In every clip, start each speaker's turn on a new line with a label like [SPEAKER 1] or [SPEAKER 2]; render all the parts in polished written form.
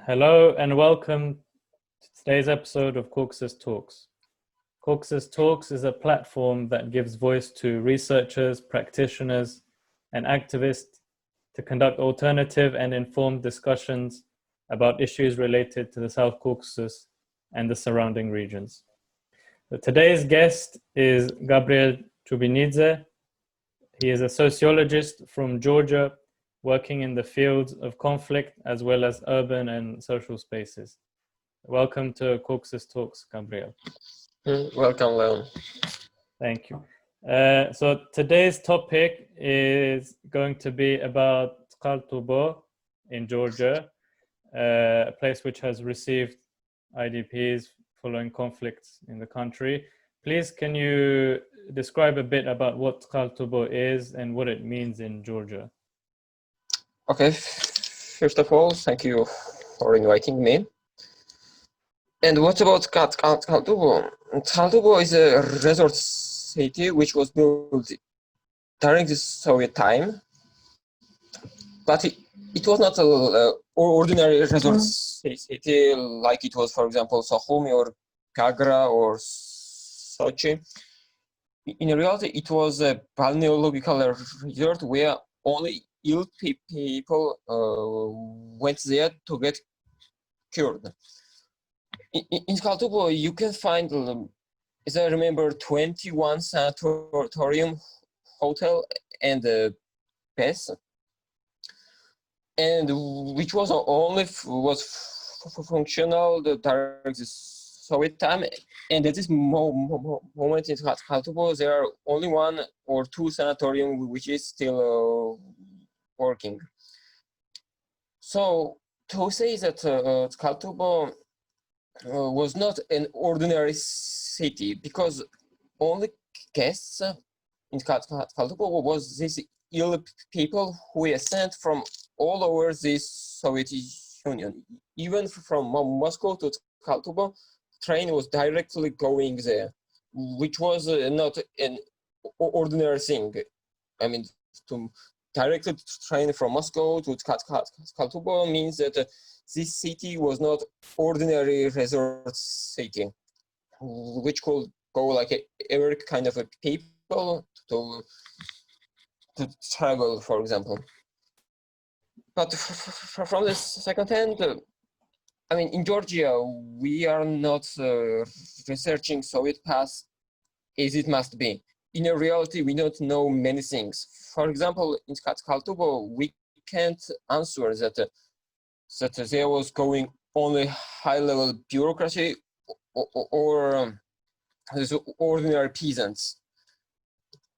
[SPEAKER 1] Hello and welcome to today's episode of Caucasus Talks. Caucasus Talks is a platform that gives voice to researchers, practitioners, and activists to conduct alternative and informed discussions about issues related to the South Caucasus and the surrounding regions. Today's guest is Gabriel Chubinidze. He is a sociologist from Georgia, working in the fields of conflict as well as urban and social spaces. Welcome to Caucasus Talks, Gabriel.
[SPEAKER 2] Welcome, Leon.
[SPEAKER 1] Thank you. So today's topic is going to be about Tskaltubo in Georgia, a place which has received IDPs following conflicts in the country. Please, can you describe a bit about what Tskaltubo is and what it means in Georgia?
[SPEAKER 2] Okay, first of all, thank you for inviting me. And what about Tskaltubo? Tskaltubo is a resort city which was built during the Soviet time, but it was not an ordinary resort city like it was, for example, Sukhumi or Gagra or Sochi. In reality, it was a balneological resort where only ill people went there to get cured. In Tskaltubo, you can find, as I remember, 21 sanatorium, hotel, and baths, and which was only functional during the Soviet time. And at this moment in Tskaltubo, there are only one or two sanatorium which is still working. So to say that Tskaltubo was not an ordinary city, because only guests in Tskaltubo was these ill people who were sent from all over the Soviet Union. Even from Moscow to Tskaltubo, train was directly going there, which was not an ordinary thing. I mean, to directly train from Moscow to Tskaltubo means that this city was not ordinary resort city, which could go like every kind of people to travel, for example. But from the second hand, I mean, in Georgia, we are not researching Soviet past as it must be. In reality, we don't know many things. For example, in Tskaltubo, we can't answer that there was going only high-level bureaucracy or ordinary peasants.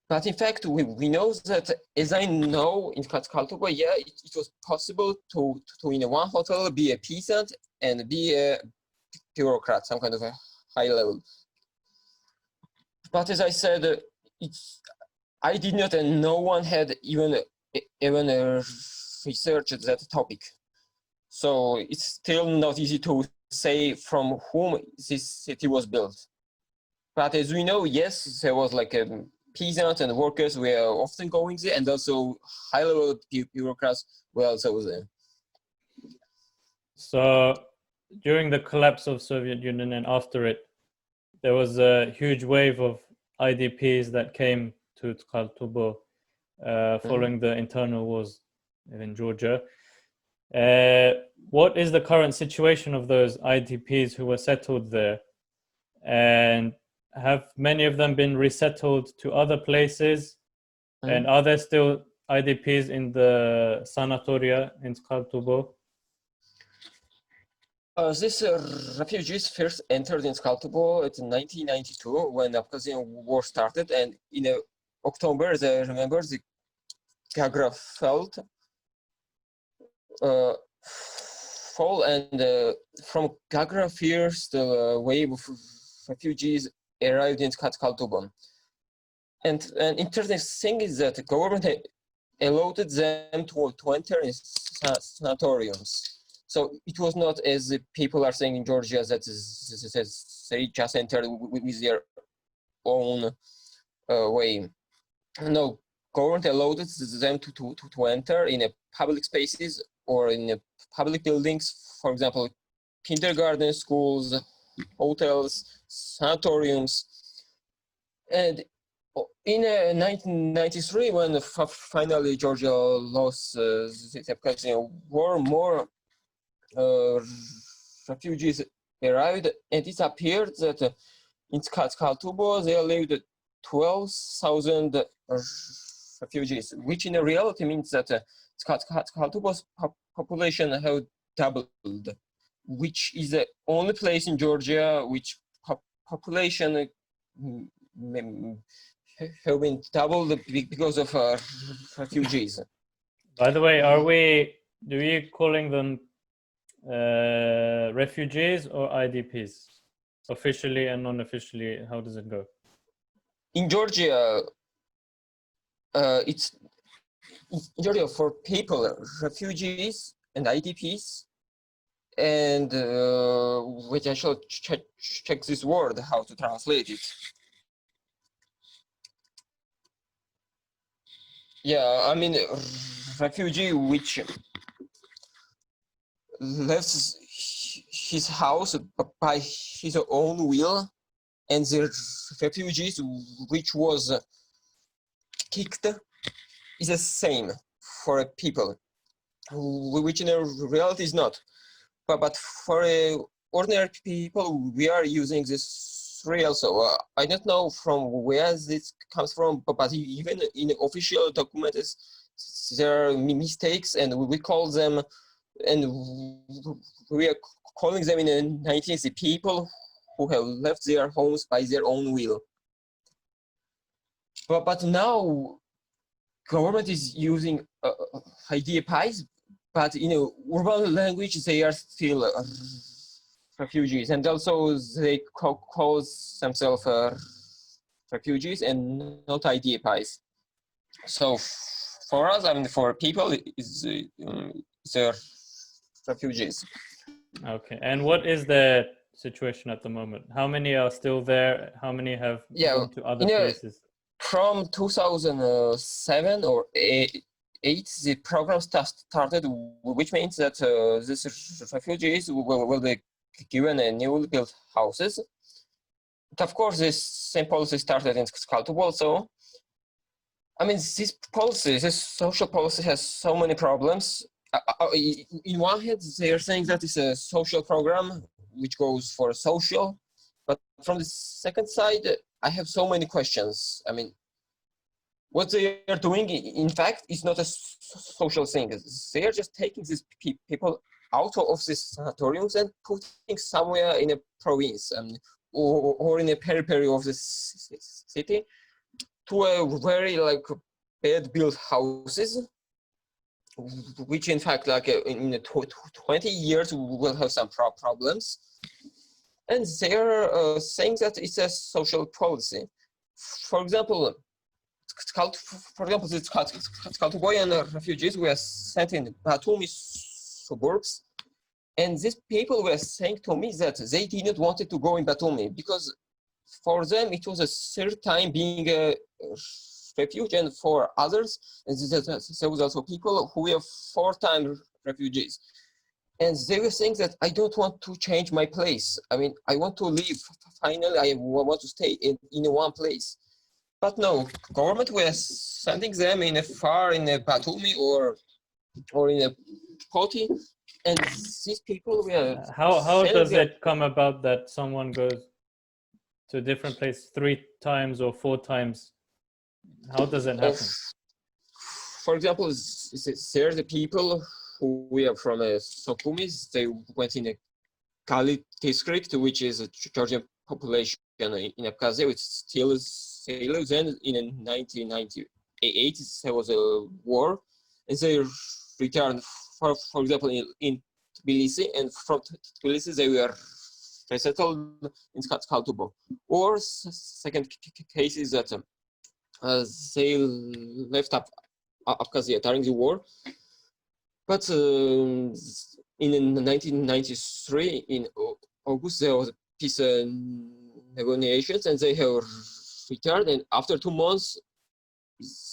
[SPEAKER 2] But in fact, we know that, as I know, in Tskaltubo, yeah, it was possible to in one hotel be a peasant and be a bureaucrat, some kind of a high level. But as I said, I did not, and no one had even researched that topic. So it's still not easy to say from whom this city was built. But as we know, yes, there was like a peasants and workers were often going there, and also high-level bureaucrats were also there.
[SPEAKER 1] So during the collapse of Soviet Union and after it, there was a huge wave of IDPs that came to Tskaltubo following the internal wars in Georgia. What is the current situation of those IDPs who were settled there? And have many of them been resettled to other places? And are there still IDPs in the sanatoria in Tskaltubo?
[SPEAKER 2] These refugees first entered in Tskaltubo in 1992 when the Abkhazian war started, and in October, I remember the Gagra felt fall, and from Gagra first the wave of refugees arrived in Tskaltubo. And an interesting thing is that the government allowed them to enter in sanatoriums. So it was not, as the people are saying in Georgia, that they just entered with their own way. No, government allowed them to enter in a public spaces or in public buildings, for example, kindergarten, schools, hotels, sanatoriums. And in 1993, when finally Georgia lost the Abkhazian war, more refugees arrived, and it appeared that in Tskaltubo there lived 12,000 refugees, which in reality means that Tskaltubo's population have doubled, which is the only place in Georgia which population have been doubled because of refugees.
[SPEAKER 1] By the way, do we calling them refugees or IDPs? Officially and non-officially, how does it go?
[SPEAKER 2] In Georgia, it's in Georgia for people, refugees and IDPs, and which I shall check this word, how to translate it. Yeah, I mean, refugee which left his house by his own will, and the refugees which was kicked is the same for people, which in reality is not. But for ordinary people, we are using this real. So I don't know from where this comes from, but even in official documents, there are mistakes, and we call them, and we are calling them in the 19th the people who have left their homes by their own will. But now, government is using IDPs, but in urban language, they are still refugees, and also they call themselves refugees and not IDPs. So for us, I mean, for people, they're refugees.
[SPEAKER 1] Okay, and what is the situation at the moment? How many are still there? How many have gone to other places?
[SPEAKER 2] From 2007 or 8, the program started, which means that these refugees will be given a newly built houses. But of course, this same policy started in Tskaltubo also. I mean, this policy, this social policy has so many problems. In one hand, they are saying that it's a social program which goes for social, but from the second side, I have so many questions. I mean, what they are doing, in fact, is not a social thing. They are just taking these people out of these sanatoriums and putting somewhere in a province or in a periphery of the city to a very like bad built houses, which in fact like in 20 years will have some problems. And they're saying that it's a social policy. For example, the Tskaltuboyan refugees were sent in Batumi suburbs, and these people were saying to me that they didn't want to go in Batumi because for them it was a third time being a refuge, and for others there was also people who were four-time refugees. And they were saying that I don't want to change my place. I mean, I want to live. Finally, I want to stay in one place. But no, government was sending them in a Batumi or in a Poti, and these people were.
[SPEAKER 1] How does it come about that someone goes to a different place 3 times or 4 times? How does it happen?
[SPEAKER 2] For example, there are the people who were from Sokumis. They went in a Kali district, which is a Georgian population in Abkhazia, which still lives. Then in 1998, there was a war, and they returned, for example, in Tbilisi, and from Tbilisi they were resettled in Tskaltubo. Or second case is that they left Abkhazia during the war, but in 1993, in August, there was peace negotiations, and they have returned. And after 2 months,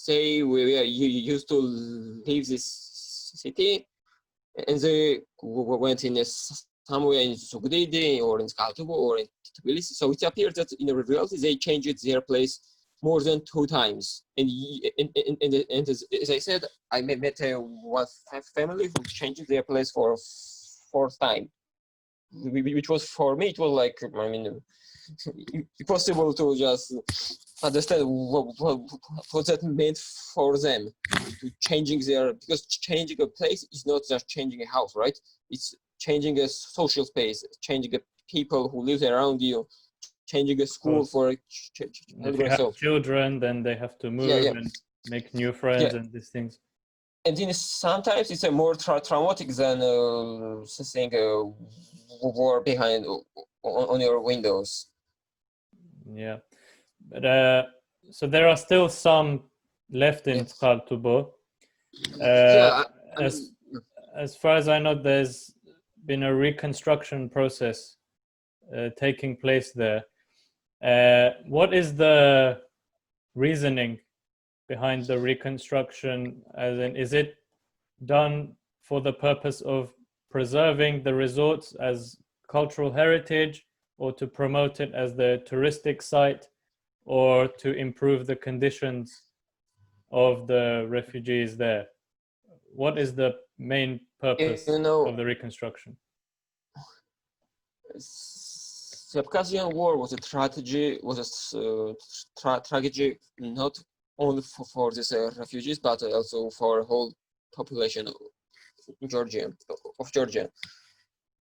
[SPEAKER 2] they were used to leave this city, and they went in somewhere in Sugdidi or in Tskaltubo or in Tbilisi. So it appears that in reality they changed their place more than 2 times. And as I said, I met one family who changed their place for 4th time, which was for me, it was like, I mean, impossible to just understand what that meant for them, to changing their, because changing a place is not just changing a house, right? It's changing a social space, changing a people who live around you, changing a school for
[SPEAKER 1] if you have children, then they have to move and make new friends and these things.
[SPEAKER 2] And then sometimes it's a more traumatic than saying a war behind on your windows.
[SPEAKER 1] Yeah, but so there are still some left in Tskaltubo. As far as I know, there's been a reconstruction process taking place there. What is the reasoning behind the reconstruction? As in, is it done for the purpose of preserving the resorts as cultural heritage, or to promote it as the touristic site, or to improve the conditions of the refugees there? What is the main purpose of the reconstruction?
[SPEAKER 2] The Caucasian War was a tragedy, tragedy not only for these refugees, but also for the whole population of Georgia.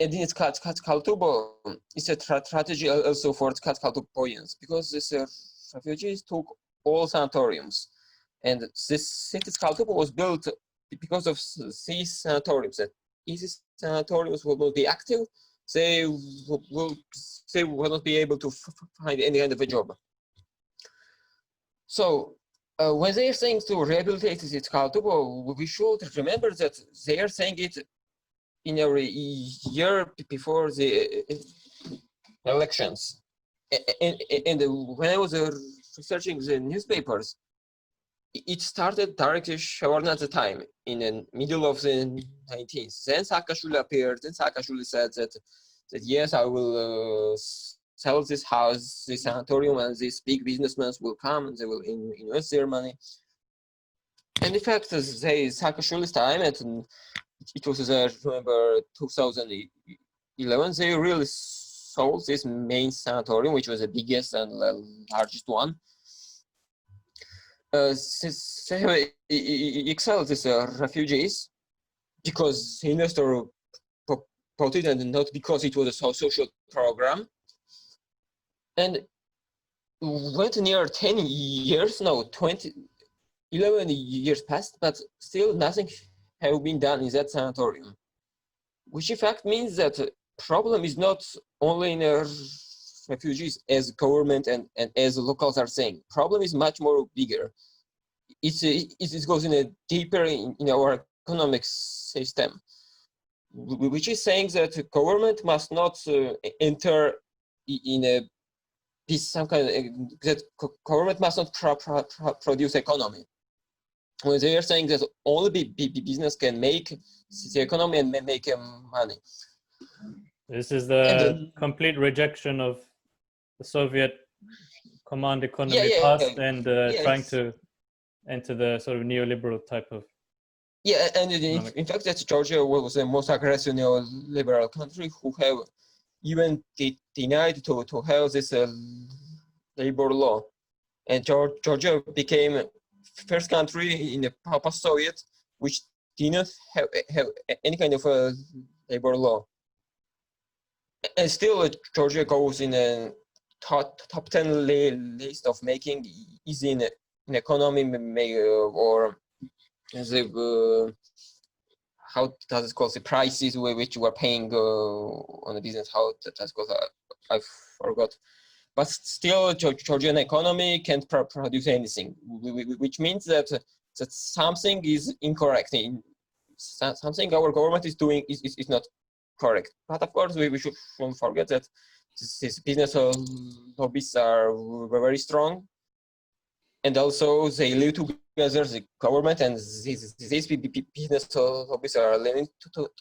[SPEAKER 2] And in Tskaltubo, it's a tragedy also for Tskaltuboians, because these refugees took all sanatoriums. And this city Tskaltubo was built because of these sanatoriums, that if these sanatoriums will not be active, they will not be able to find any kind of a job. So when they are saying to rehabilitate Tskaltubo, we should remember that they are saying it in a year before the elections. And when I was researching the newspapers, it started directly showing at the time, in the middle of the 19th. Then Saakashvili appeared, and Saakashvili said that yes, I will sell this house, this sanatorium, and these big businessmen will come, and they will invest their money. And in fact, Saakashvili's time, and it was, I remember, 2011, they really sold this main sanatorium, which was the biggest and largest one. Excel these refugees because the investor bought it, and not because it was a social program. And went near 10 years, no, 11 years passed, but still nothing have been done in that sanatorium, which in fact means that the problem is not only in refugees, as government and as locals are saying. Problem is much more bigger. It goes in a deeper in our economic system, which is saying that government must not enter in a some kind of, that government must not produce economy. When they are saying that only business can make the economy and make money.
[SPEAKER 1] This is the complete rejection of the Soviet command economy past and trying to enter the sort of neoliberal type of.
[SPEAKER 2] Yeah, and in fact, that Georgia was the most aggressive neoliberal country who have even denied to have this labor law. And Georgia became first country in the post-Soviet which did not have any kind of a labor law. And still, Georgia goes in a top 10 list of making easy in economy, or the how does it call the prices which you are paying on the business, how that's called, I forgot. But still, Georgian economy can't produce anything, which means that something is incorrect. Something our government is doing is not correct. But of course, we shouldn't forget that these business lobbies are very strong. and also they live together, the government and these business lobbies are living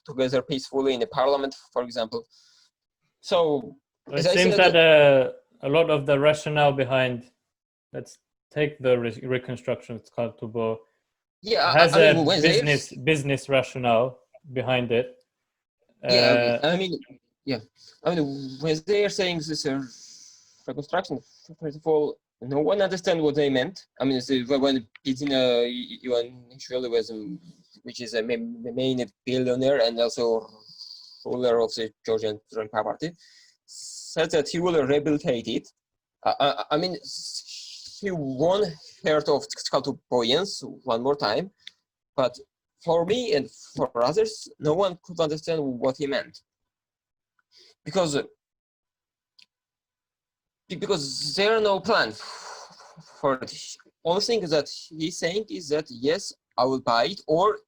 [SPEAKER 2] together peacefully in the parliament, for example. So
[SPEAKER 1] it seems that a lot of the rationale behind, let's take the reconstruction of Tskaltubo, has a business rationale behind it.
[SPEAKER 2] I mean, when they are saying this reconstruction, first of all, no one understands what they meant. I mean, when Pizina usually was, which is a main billionaire and also ruler of the Georgian Party, said that he will rehabilitate it. I mean, he won heard of Tskaltuboians one more time, but for me and for others, no one could understand what he meant. Because there are no plans for it. Only thing that he's saying is that yes, I will buy it, or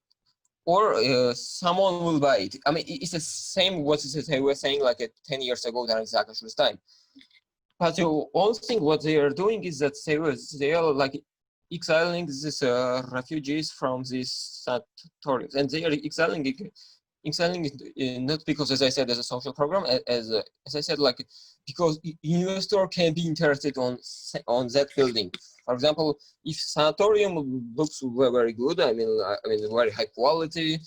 [SPEAKER 2] someone will buy it. I mean, it's the same what they were saying like 10 years ago during Saakashvili's time. But the only thing what they are doing is that they are like exiling these refugees from these sanatoriums, and they are exiling it not because, as I said, as a social program, as I said, like because investor can be interested on that building. For example, if sanatorium looks very good, I mean very high quality,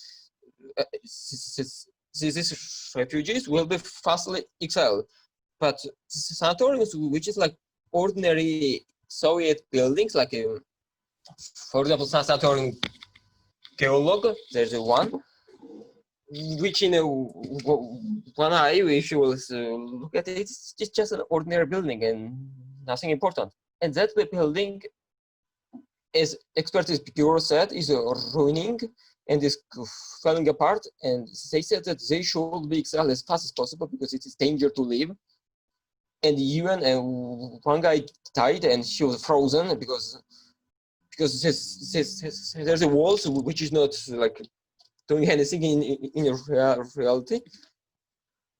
[SPEAKER 2] these refugees will be fastly exiled. But sanatoriums, which is like ordinary Soviet buildings, like for example, sanatorium Geolog, there's one, which in one eye, if you will look at it, it's just an ordinary building and nothing important. And that building, as experts Bureau said, is ruining and is falling apart. And they said that they should be exiled as fast as possible because it is danger to live. And even one guy died and she was frozen because there's a wall which is not like doing anything in reality.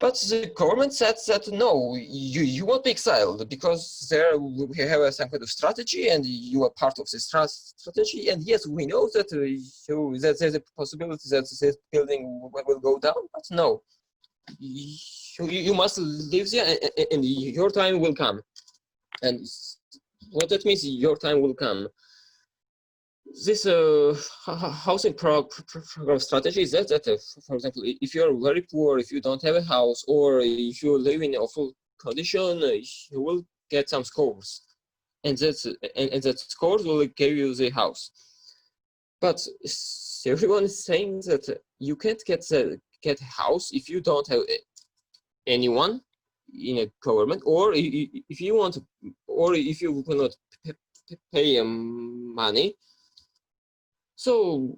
[SPEAKER 2] But the government said that no, you won't be exiled because there we have some kind of strategy and you are part of this strategy. And yes, we know that, that there's a possibility that this building will go down, but no. You must live there and your time will come. And what that means, your time will come. This housing program strategy is that for example, if you're very poor, if you don't have a house, or if you live in awful condition, you will get some scores. And that scores will give you the house. But everyone is saying that you can't get a house if you don't have anyone in a government, or if you want to, or if you cannot pay money. So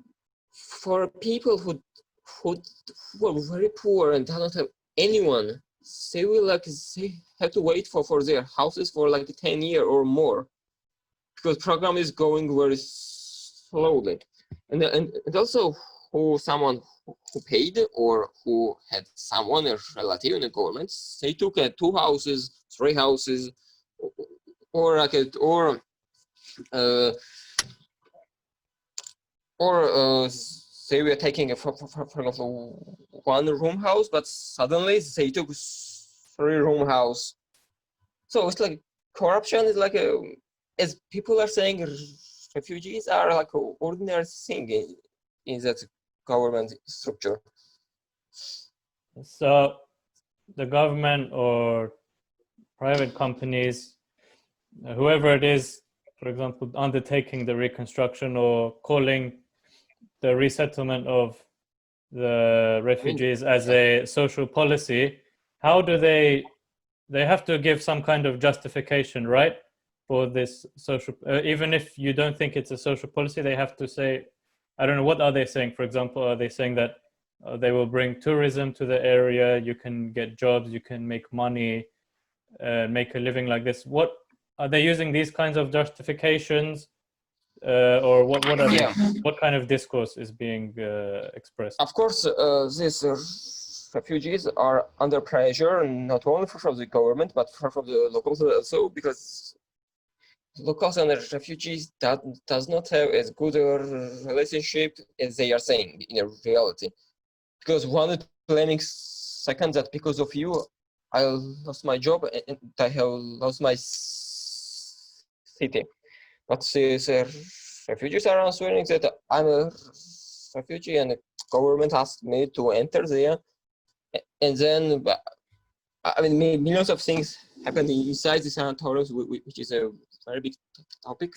[SPEAKER 2] for people who are very poor and don't have anyone, they will they have to wait for their houses for like 10 years or more, because program is going very slowly. And also someone who paid or who had someone, a relative in the government, they took 2 houses, 3 houses, or they were taking for example 1-room house, but suddenly they took 3-room house. So it's like corruption is like as people are saying, refugees are like an ordinary thing in that government structure.
[SPEAKER 1] So the government or private companies, whoever it is, for example, undertaking the reconstruction or calling the resettlement of the refugees as a social policy, how do they have to give some kind of justification, right, for this social, even if you don't think it's a social policy, they have to say, I don't know, what are they saying? For example, are they saying that they will bring tourism to the area, you can get jobs, you can make money, make a living like this? What are they using these kinds of justifications, or what are they, what kind of discourse is being expressed?
[SPEAKER 2] Of course, these refugees are under pressure, not only from the government but from the locals also, because locals and refugees does not have as good a relationship as they are saying in reality. Because one claiming second that because of you, I lost my job and I have lost my city. But the refugees are answering that I'm a refugee and the government asked me to enter there. And then, I mean, millions of things happen inside the sanatoriums, which is a very big topic.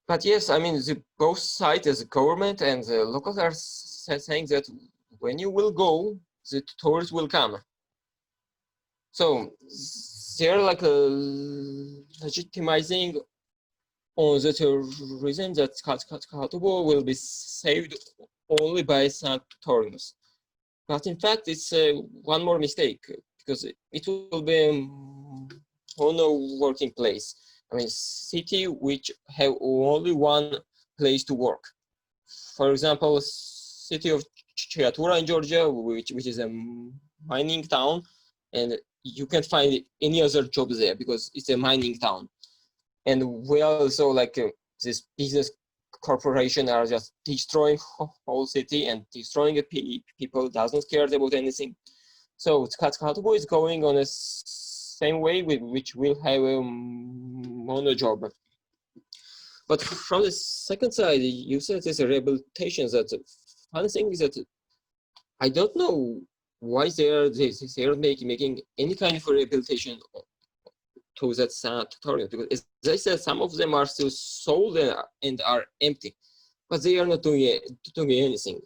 [SPEAKER 2] But yes, I mean, both sides, as the government and the locals, are saying that when you will go, the tourists will come. So they're like legitimizing on the reason that Tskaltubo will be saved only by sanatoriums. But in fact, it's one more mistake because it will be a mono-working place. I mean, city which have only one place to work. For example, city of Tskaltubo in Georgia, which is a mining town, and you can't find any other job there because it's a mining town. And we also like this business corporation are just destroying whole city and destroying people, doesn't care about anything. So Tskaltubo is going on a same way with which will have a mono job. But from the second side, you said there's a rehabilitation. That funny thing is that I don't know why they're making any kind of rehabilitation to that sanatorium, because as I said, some of them are still sold and are empty, but they are not doing anything.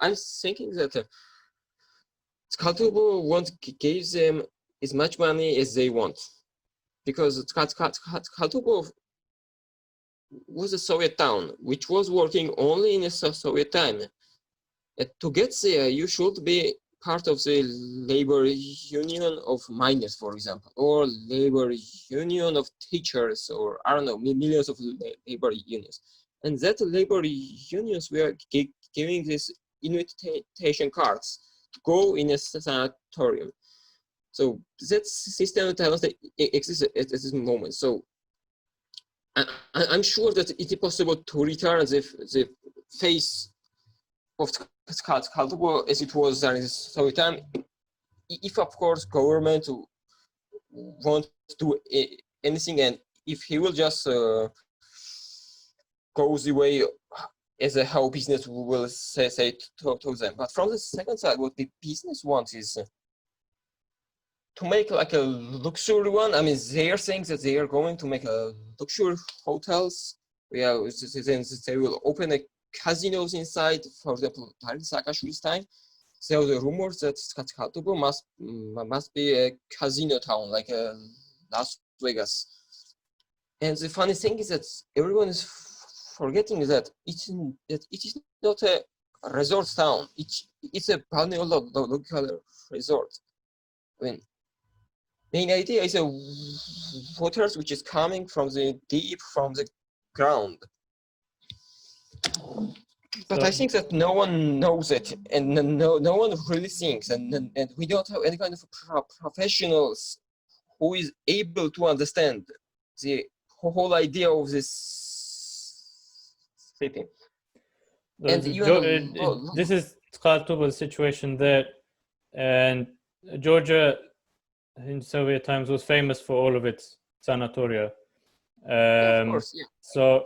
[SPEAKER 2] I'm thinking that Tskaltubo won't give them as much money as they want, because Tskaltubo was a Soviet town, which was working only in a Soviet time. To get there, you should be part of the labor union of miners, for example, or labor union of teachers, or I don't know, millions of labor unions. And that labor unions were giving these invitation cards to go in a sanatorium. So that system does not exist at this moment. So I'm sure that it is possible to return the face of Tskaltubo as it was during the Soviet time, if of course government won't do anything, and if he will just go the way as a how business will say to them. But from the second side, what the business wants is to make like a luxury one. I mean, they are saying that they are going to make a luxury hotels. Yeah, then they will open a casinos inside. For example, during Saakashvili's time, there was a rumor that Tskaltubo must be a casino town, like Las Vegas. And the funny thing is that everyone is forgetting that it is not a resort town. It's a balneological resort. I mean, main idea is a waters which is coming from the deep, from the ground. But I think that no one knows it, and no one really thinks, and we don't have any kind of professionals who is able to understand the whole idea of this city. And
[SPEAKER 1] this is Tskaltubo's situation there, and Georgia in Soviet times was famous for all of its sanatoria.
[SPEAKER 2] Of course, yeah.
[SPEAKER 1] So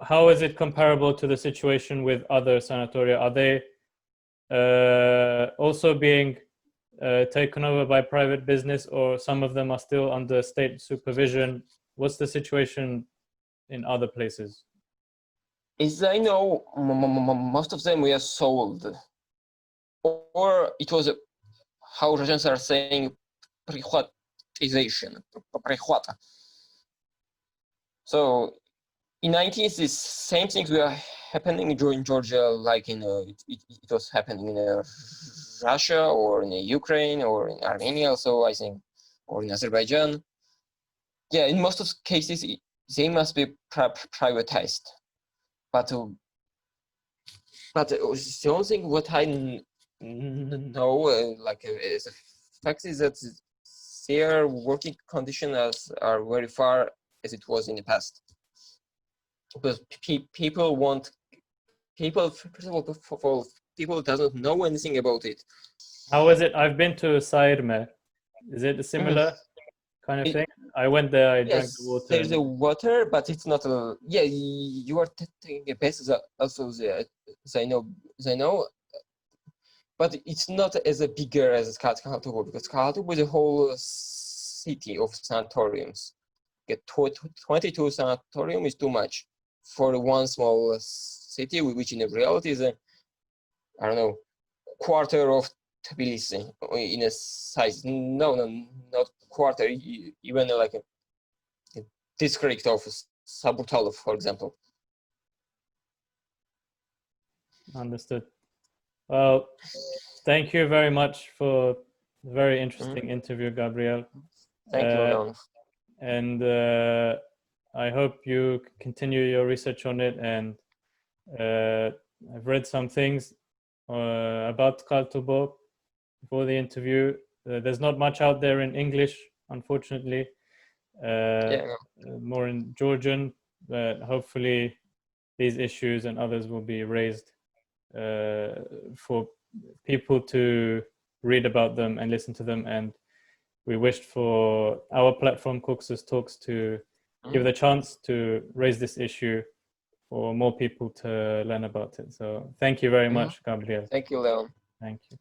[SPEAKER 1] how is it comparable to the situation with other sanatoria? Are they also being taken over by private business, or some of them are still under state supervision? What's the situation in other places?
[SPEAKER 2] As I know, most of them were sold, or it was how Russians are saying privatization. So in 90s, the same things were happening in Georgia, like in it was happening in Russia or in Ukraine or in Armenia also, I think, or in Azerbaijan. Yeah, in most of cases, they must be privatized. But the only thing what I know, like as a fact, is that their working conditions are very far as it was in the past. Because people, first of all, people doesn't know anything about it.
[SPEAKER 1] How is it? I've been to Sairme. Is it a similar kind of thing? I went there, I drank the water.
[SPEAKER 2] There's a water, but it's not a, you are taking a bath also there, they know, but it's not as a bigger as Tskaltubo, because Tskaltubo is a whole city of sanatoriums. Get 22 sanatorium is too much for one small city, which in reality is I don't know, quarter of Tbilisi in a size. No, not quarter, even like a district of Sabutalo, for example.
[SPEAKER 1] Understood. Well, thank you very much for a very interesting interview, Gabriel.
[SPEAKER 2] Thank you, Leon.
[SPEAKER 1] And I hope you continue your research on it. And I've read some things about Tskaltubo before the interview. There's not much out there in English, unfortunately. More in Georgian, but hopefully these issues and others will be raised for people to read about them and listen to them. And we wished for our platform, Caucasus Talks, to give the chance to raise this issue for more people to learn about it. So thank you very much, Gabriel.
[SPEAKER 2] Thank you, Leon.
[SPEAKER 1] Thank you.